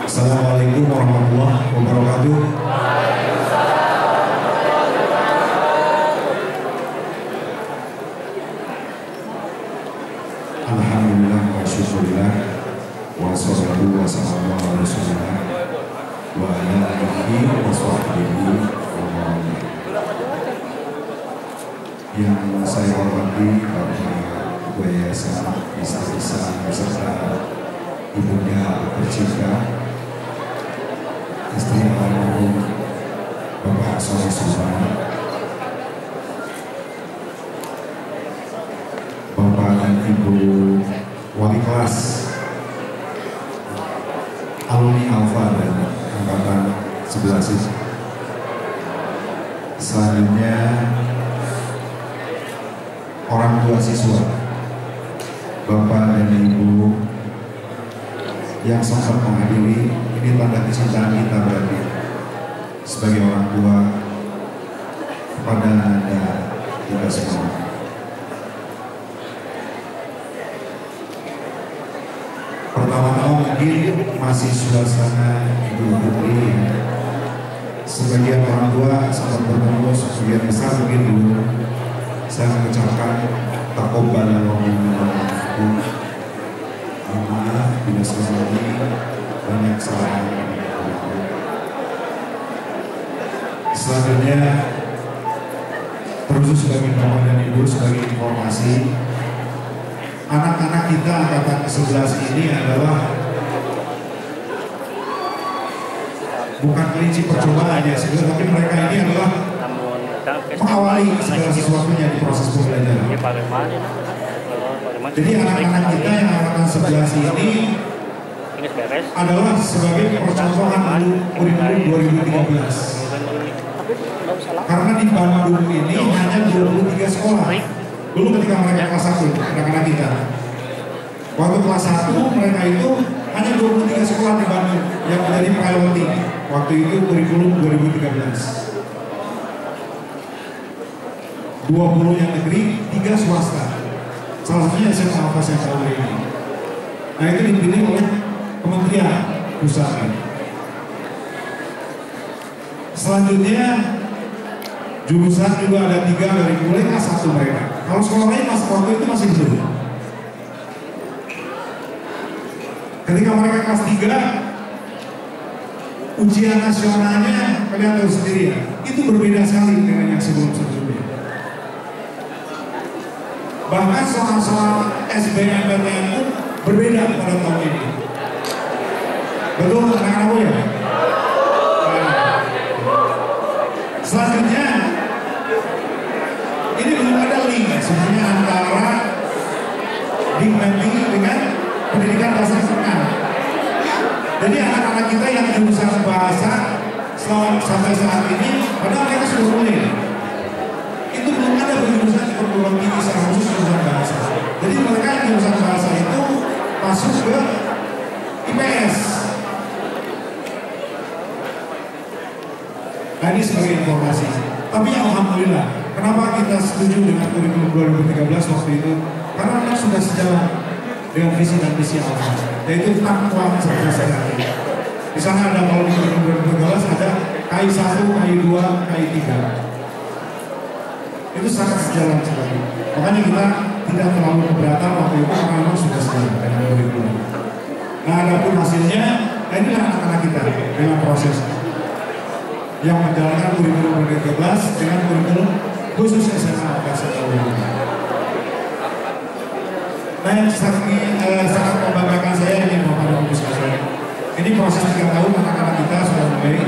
Assalamualaikum warahmatullahi wabarakatuh. Alhamdulillah wa syukurillah wa salatu wa salamu ala rasulillah wa ala alihi wa sahbihi wa man. Yang saya hormati Bapak Ketua Yayasan Islam beserta Ibunya Tercinta, istri almarhum Bapak Soleh Sultan, Bapak dan Ibu wali kelas alumni Alfa dan angkatan 11. Selanjutnya orang tua siswa, Bapak dan Ibu yang sempat menghadiri, ini tanda kecintaan kita berarti sebagai orang tua kepada Anda kita semua. Pertama-tama mungkin masih suasana Idul Fitri, sebagian orang tua sempat bertemu, sebagian besar mungkin dulu. Saya mengucapkan taqabbalallahu minna wa minkum. Maaf bila selama ini banyak salah. Selanjutnya terus sebagai Bapak dan Ibu, sebagai informasi, anak-anak kita angkatan ke-11 ini adalah bukan kelinci percobaan ya, tapi mereka ini adalah mengawali segala sesuatunya di proses pembelajaran. Jadi anak-anak kita yang angkatan 11 ini adalah sebagai percontohan kurikulum 2013. Karena di Bandung ini hanya 23 sekolah. Dulu ketika mereka kelas 1, anak-anak kita. Waktu kelas 1 mereka itu hanya 23 sekolah di Bandung yang menjadi piloting. Waktu itu kurikulum 2013. 20 yang negeri, 3 swasta. Salah satunya SMA Alfa Centauri ini. Nah itu dipilih oleh Kementerian Pusat. Selanjutnya jurusan juga ada 3 dari mulai kelas 1 mereka. Kalau sekolah lain waktu itu masih belum. Ketika mereka kelas 3, ujian nasionalnya kalian tahu sendiri ya, itu berbeda sekali dengan yang sebelum-sebelumnya. Bahkan soal-soal SBMPTN pun berbeda pada tahun ini. Betul anak-anakku ya? Selanjutnya, ini belum ada link sebenarnya antara Dikmenti dengan pendidikan dasar menengah. Jadi anak-anak kita yang jurusan bahasa sampai saat ini, padahal mereka sudah mulai. Itu belum ada jurusan di perguruan tinggi secara khusus jurusan bahasa. Jadi mereka yang jurusan bahasa itu masuk ke IPS. Nah ini sebagai informasi. Tapi alhamdulillah, kenapa kita setuju dengan kurikulum 2013 waktu itu? Karena memang sudah sejalan dengan visi dan misi Alfa, yaitu takwa serta sehat. Di sana ada kalau di kurikulum 2013 ada KI1, KI2, KI3. Itu sangat sejalan sekali. Makanya kita tidak terlalu keberatan waktu itu karena memang sudah sejalan dengan kurikulum. Nah adapun hasilnya, inilah anak-anak kita dengan proses yang menjalankan kurikulum 2013 dengan kurikulum khusus SMA Alfa Centauri. Nah yang sangat membanggakan saya ini Bapak dan Ibu sekalian. Ini proses 3 tahun anak-anak kita sudah mulai.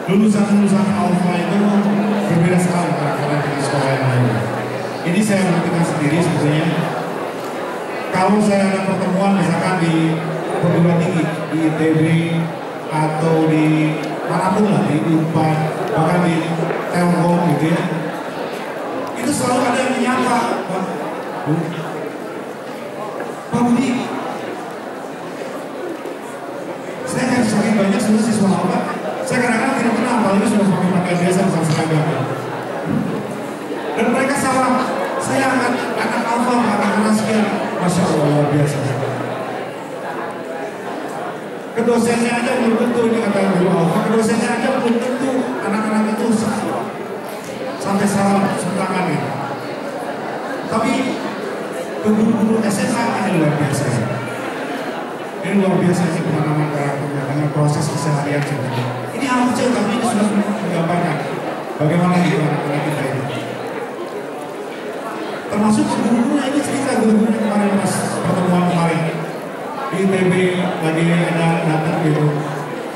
Lulusan-lulusan Alfa itu berbeda sekali dengan sekolah yang lain. Ini saya buktikan sendiri sebetulnya. Kalau saya ada pertemuan misalkan di perguruan tinggi, di ITB atau di manapun lah, di Unpad, bahkan di Telkom gitu ya, itu selalu ada yang menyapa, Pak Budi, saya kan semakin banyak sudah siswa Alfa, saya kadang-kadang tidak kenal, apalagi sudah pakai pakaian biasa, bukan seragam. Dan mereka Saya anak alfa, anak sekian, masya Allah luar biasa. Ke dosennya aja belum tentu, ini kata guru alfa, ke dosennya aja belum tentu anak-anak itu sampai salah tangan gitu. Tapi ke guru-guru SMA ini luar biasa. Ini luar biasa sih pengalaman karakternya dengan proses keseharian seperti ini. Ini hal kecil tapi ini sudah menggambarkan bagaimana hidup anak-anak kita ini. Termasuk guru-gurunya, ini cerita guru-gurunya kemarin pas pertemuan kemarin di ITB lagi ada datang gitu,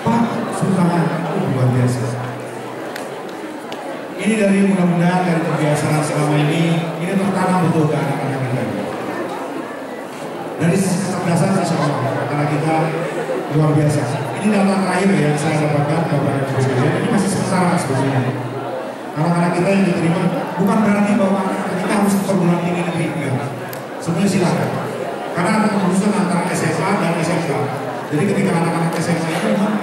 Pak Sultan, luar biasa. Ini dari mudah-mudahan dari kebiasaan selama ini tertanam betul ke anak-anak kita. Dari sisi kecerdasan anak kita luar biasa. Ini data terakhir yang saya dapatkan Bapak Ibu sekalian. Ini masih sementara sebetulnya. Anak-anak kita yang diterima bukan berarti bahwa anak-anak kita harus ke perguruan tinggi negeri, enggak. Sebenarnya silakan. Karena ada keputusan antara SMA dan SMK. Jadi ketika anak-anak SMA itu memang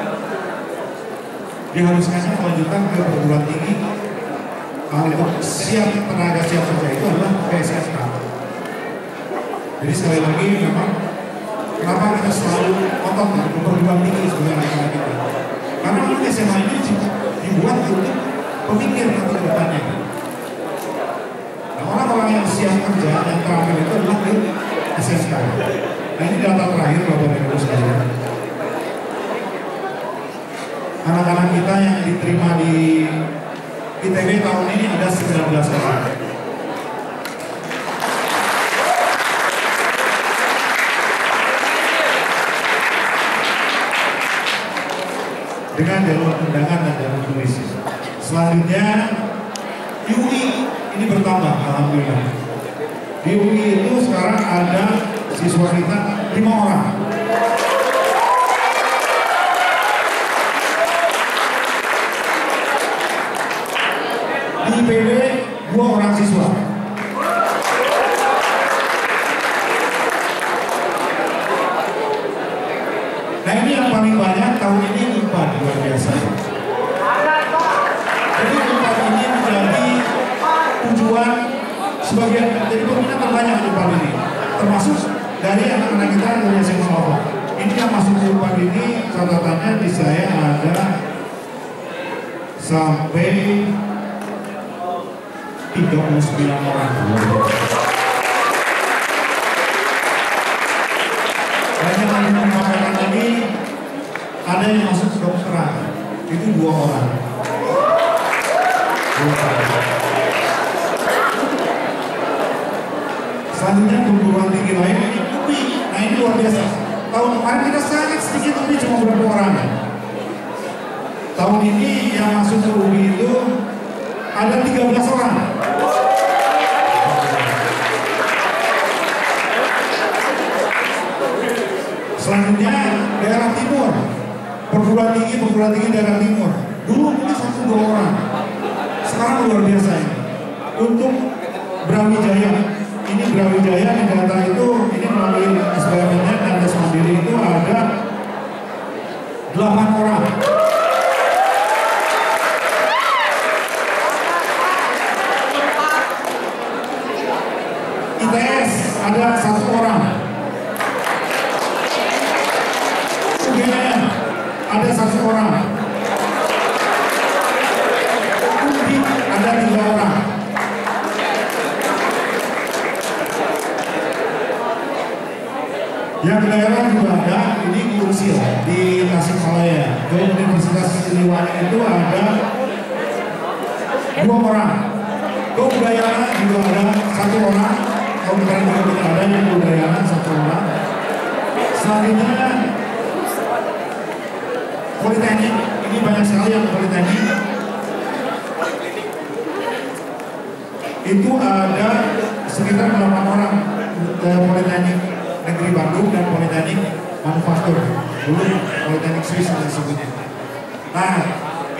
diharuskannya melanjutkan ke perguruan tinggi. Untuk siap tenaga siap kerja itu adalah SMK. Jadi sekali lagi memang kenapa kita selalu otot ke perguruan tinggi sebagai anak-anak kita? Karena memang SMA ini dibuat untuk pemikir nanti ke depannya. Nah, orang-orang yang siap kerja yang terakhir itu adalah di SMK. Nah ini data terakhir Bapak Ibu sekalian. Anak-anak kita yang diterima di ITB tahun ini ada 19 orang. Dengan jalur undangan dan jalur tulis. Selanjutnya di UI ini bertambah, alhamdulillah. Di UI itu sekarang ada siswa kita 5 orang. Di IPB 2 orang siswa. Nah ini yang paling banyak tahun ini UNPAD, luar biasa. Jadi UNPAD ini menjadi tujuan sebagian, jadi peminat terbanyak UNPAD ini, termasuk dari anak-anak kita dari SMA. Ini yang masuk ke UNPAD ini catatannya di saya ada sampai 39 orang. Banyak yang mengatakan lagi ada yang masuk kedokteran, itu 2 orang. Selanjutnya perguruan tinggi lain ini UPI. Nah ini luar biasa. Tahun kemarin kita sangat sedikit UPI, cuma berapa orang. Tahun ini yang masuk ke UPI itu ada 13 orang. Selanjutnya daerah timur, perguruan tinggi daerah timur. Dulu mungkin 1-2 orang, sekarang luar biasa ini. Untuk Brawijaya, ini Brawijaya di data itu, ini melalui SBMN dan tes mandiri itu ada 8 orang. ITS ada 1 orang. UGM ada 1 orang. UNDI ada 3 orang. Yang daerah juga ada, ini di Usil di Tasikmalaya. Di Universitas Siliwangi itu ada 2 orang. Kebudayaan juga ada 1 orang. Kebudayaan juga kita ada yang kebudayaan 1 orang. Selanjutnya Politeknik, ini banyak sekali yang Politeknik. Itu ada sekitar 8 orang Politeknik Negeri Bandung dan Politeknik Manufaktur. Dulu Politeknik Swiss disebutnya. Nah,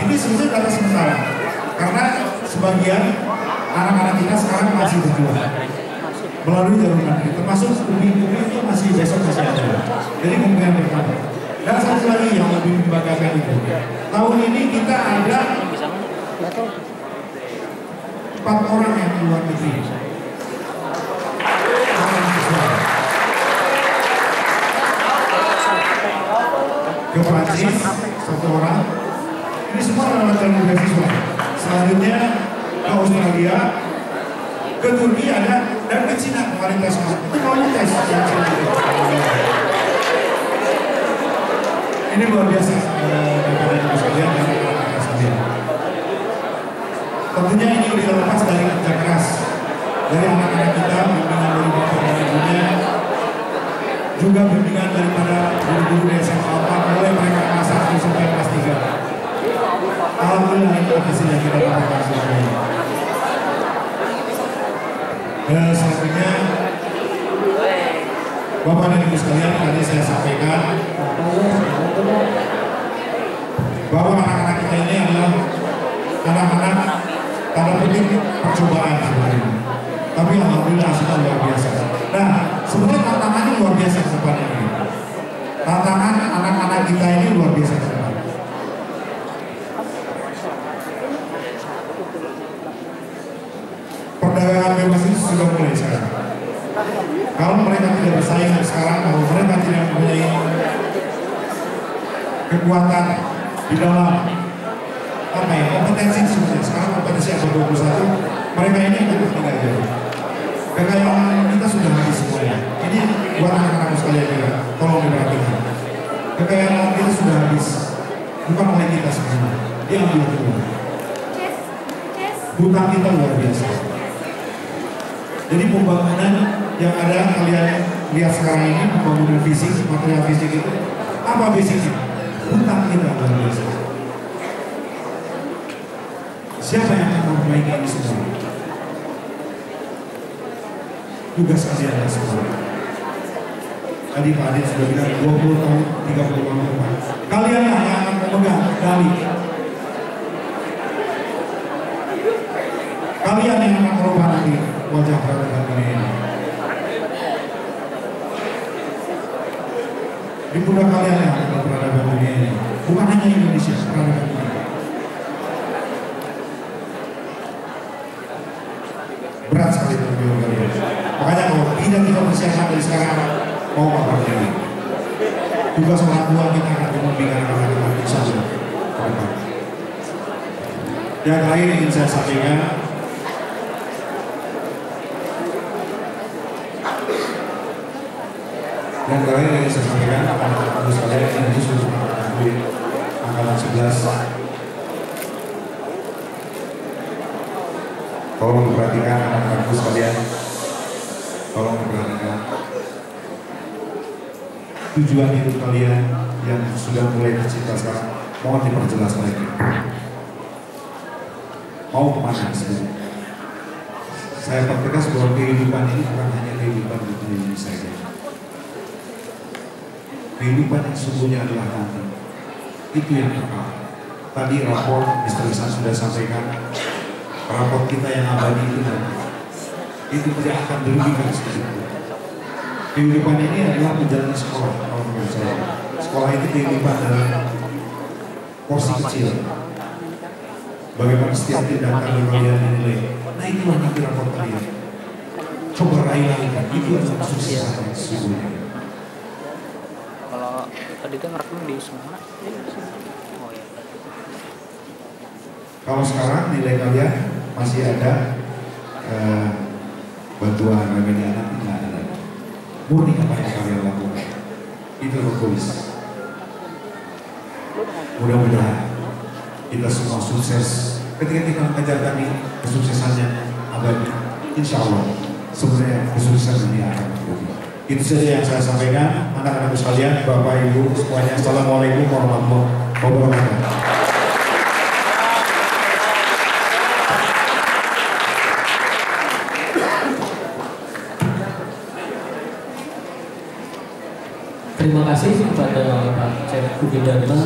ini sebetulnya data sementara. Karena sebagian anak-anak kita sekarang masih berjuang melalui jalur mandiri, termasuk UPI itu masih besok masih ada. Jadi kemungkinan bertambah. Dan satu lagi yang lebih membanggakan itu, tahun ini kita ada 4 orang yang keluar negeri. Prancis 1 orang. Ini semua adalah calon beasiswa. Selanjutnya ke Australia, ke Turki ada, dan ke Cina kemarin tes masuk. Itu kalau tes yang Cina itu. Ini luar biasa daripada itu sekalian dan anak-anak sekalian. Tentunya ini tidak lepas dari kerja keras dari anak-anak kita, bimbingan dari bapak dan ibunya, juga bimbingan daripada guru-guru di SMA 4 mulai mereka kelas 1 sampai kelas 3. Alhamdulillah itu hasil yang kita dapatkan selama ini. Dan selanjutnya, Bapak dan Ibu sekalian, tadi saya sampaikan bahwa anak-anak kita ini adalah anak-anak tanda petik percobaan sebenarnya. Tapi alhamdulillah sudah luar biasa. Nah, sebenarnya tantangannya luar biasa ke depan ini. Tantangan anak-anak kita ini luar biasa ke depan. Perdagangan bebas itu sudah mulai sekarang. Kalau mereka tidak bersaing sekarang, kalau mereka tidak mempunyai kekuatan di dalam apa ya, kompetensi sebenarnya. Sekarang kompetensi abad 21, mereka ini akan tinggal jauh. Kekayaan kita sudah habis semuanya. Ini buat anak-anak sekalian juga, tolong diperhatikan. Kekayaan kita sudah habis, bukan oleh kita sebenarnya. Dia ambil semua. Hutang kita luar biasa. Jadi pembangunan yang ada kalian lihat sekarang ini, pembangunan fisik, material fisik itu, apa basicnya? Hutang kita luar biasa. Siapa yang akan memperbaiki ini semua? Tugas kalian semua. Tadi Pak Adit sudah bilang 20 tahun, 30 tahun depan. Kalian yang akan memegang kendali. Kalian yang akan merubah nanti wajah peradaban dunia ini. Di pundak kalian yang akan peradaban dunia ini. Bukan hanya Indonesia, peradaban dunia. Berat sekali untuk kalian. Makanya kalau tidak kita persiapkan dari sekarang, mau apa terjadi? Tugas orang tua kita akan memberikan anak-anak kita saja. Yang terakhir ingin saya sampaikan, anak-anak sekalian ini khusus mengetahui angkatan 11. Tolong perhatikan anak-anakku sekalian. Tolong perhatikan tujuan hidup kalian yang sudah mulai tercipta sekarang. Mohon diperjelas lagi. Mau kemana sebenarnya? Saya pertegas bahwa kehidupan ini bukan hanya kehidupan di dunia ini saja. Kehidupan yang sesungguhnya adalah nanti. Itu yang kekal. Tadi rapor Mr. Isan sudah sampaikan. Rapor kita yang abadi itu nanti. Itu tidak akan dirugikan sedikit. Kehidupan ini adalah menjalani sekolah. Kalau menurut saya, sekolah itu kehidupan dalam porsi kecil. Bagaimana setiap tindakan yang kalian dinilai. Nah itulah nanti rapor kalian. Coba raih lagi. Itu adalah kesuksesan yang sesungguhnya. Kalau tadi kan rekam di semua. Oh ya. Kalau sekarang nilai kalian masih ada bantuan remedi anak tidak ada lagi. Murni apa yang kalian lakukan itu tertulis. Mudah-mudahan kita semua sukses ketika kita mengejar tadi kesuksesannya abadi. Insya Allah sebenarnya kesuksesan ini akan terjadi. Itu saja yang saya sampaikan, anak-anak sekalian, Bapak Ibu semuanya. Assalamualaikum warahmatullahi wabarakatuh. Terima kasih kepada Pak Cep Budi Dharma.